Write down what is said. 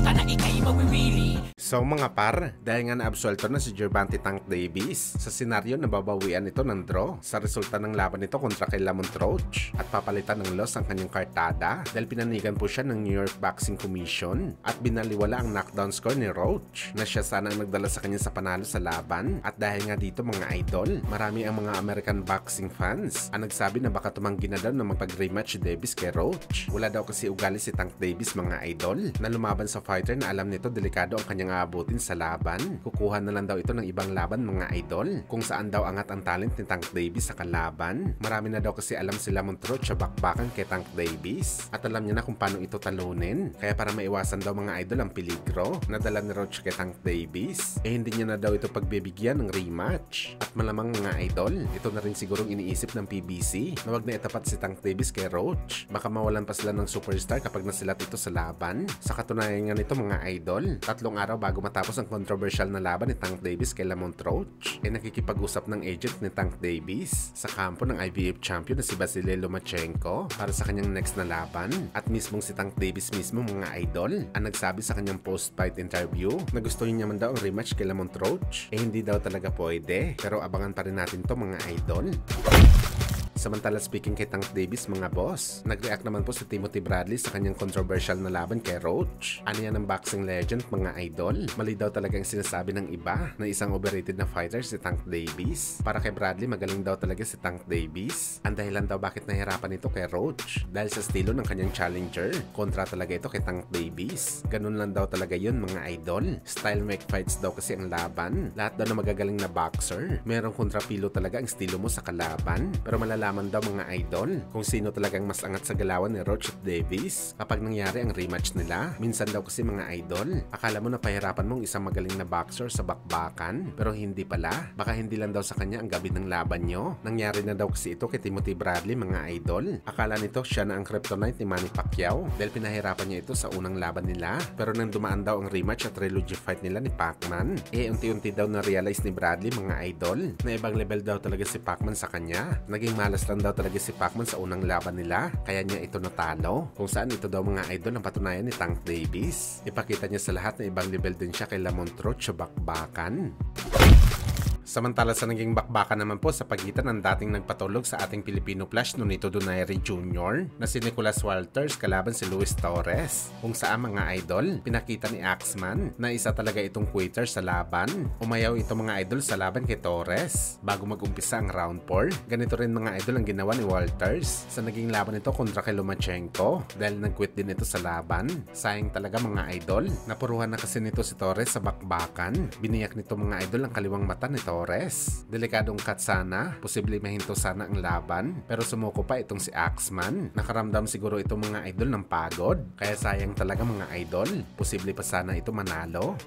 ka na ikay mawiwili. So mga par, dahil nga naabsuelto na si Gervonta Tank Davis sa senaryo na babawian ito ng draw sa resulta ng laban nito kontra kay Lamont Roach at papalitan ng loss ang kanyang kartada dahil pinanigan po siya ng New York Boxing Commission at binaliwala ang knockdown score ni Roach na siya sana ang nagdala sa kanya sa panalo sa laban. At dahil nga dito mga idol, marami ang mga American boxing fans ang nagsabi na baka tumanggi na daw na magpag-rematch si Davis kay Roach. Wala daw kasi ugali si Tank Davis mga idol na lumaban sa fighter na alam nito delikado ang kanyang aabutin sa laban. Kukuha na lang daw ito ng ibang laban mga idol kung saan daw angat ang talent ni Tank Davis sa kalaban. Marami na daw kasi alam si Lamont Roach sa bakbakan kay Tank Davis at alam niya na kung paano ito talunin. Kaya para maiwasan daw mga idol ang peligro na dala ni Roach kay Tank Davis, hindi niya na daw ito pagbibigyan ng rematch. At malamang mga idol, ito na rin sigurong iniisip ng PBC na wag na itapat si Tank Davis kay Roach. Baka mawalan pa sila ng superstar kapag nasilat ito sa laban. Sa katunayan nga nito mga idol, 3 araw bago matapos ang controversial na laban ni Tank Davis kay Lamont Roach, nakikipag-usap ng agent ni Tank Davis sa kampo ng IBF champion na si Vasily Lomachenko para sa kanyang next na laban. At mismong si Tank Davis mismo mga idol ang nagsabi sa kanyang post-fight interview na gusto niya man daw ang rematch kay Lamont Roach. Hindi daw talaga pwede, pero abangan pa rin natin to mga idol. Samantala speaking kay Tank Davis mga boss, nag-react naman po si Timothy Bradley sa kanyang controversial na laban kay Roach. Ano yan ng boxing legend mga idol? Mali daw talaga ang sinasabi ng iba na isang overrated na fighter si Tank Davis. Para kay Bradley magaling daw talaga si Tank Davis. Ang dahilan daw bakit nahirapan ito kay Roach dahil sa estilo ng kanyang challenger. Kontra talaga ito kay Tank Davis. Ganun lang daw talaga yun mga idol. Style make fights daw kasi ang laban. Lahat daw na magagaling na boxer, merong kontrapilo talaga ang estilo mo sa kalaban. Pero malalaman daw mga idol kung sino talagang mas angat sa galawan ni Roach at Davis kapag nangyari ang rematch nila. Minsan daw kasi mga idol, akala mo na pahirapan mong isang magaling na boxer sa bakbakan, pero hindi pala. Baka hindi lang daw sa kanya ang gabi ng laban nyo. Nangyari na daw kasi ito kay Timothy Bradley mga idol. Akala nito siya na ang kryptonite ni Manny Pacquiao dahil pinahirapan niya ito sa unang laban nila. Pero nang dumaan daw ang rematch at trilogy fight nila ni Pacman, unti-unti daw na-realize ni Bradley mga idol na ibang level daw talaga si Pacman sa kanya. Naging malas lang daw talaga si Pacman sa unang laban nila, kaya niya ito natalo. Kung saan ito daw mga idol ang patunayan ni Tank Davis. Ipakita niya sa lahat na ibang level din siya kay Lamont Roach sa bakbakan. Samantala sa naging bakbakan naman po sa pagitan ng dating nagpatulog sa ating Filipino Flash Nonito Donaire Jr. na si Nicholas Walters kalaban si Luis Torres, kung saan mga idol pinakita ni Axman na isa talaga itong quitter sa laban. Umayaw ito mga idol sa laban kay Torres bago mag-umpisa ang round 4. Ganito rin mga idol ang ginawa ni Walters sa naging laban nito kontra kay Lomachenko dahil nag-quit din ito sa laban. Sayang talaga mga idol, napuruhan na kasi nito si Torres sa bakbakan. Biniyak nito mga idol ang kaliwang mata ni Torres. Delikadong cut sana, posibleng mahinto sana ang laban, pero sumuko pa itong si Axman. Nakaramdam siguro itong mga idol ng pagod, kaya sayang talaga mga idol, posible pa sana ito manalo.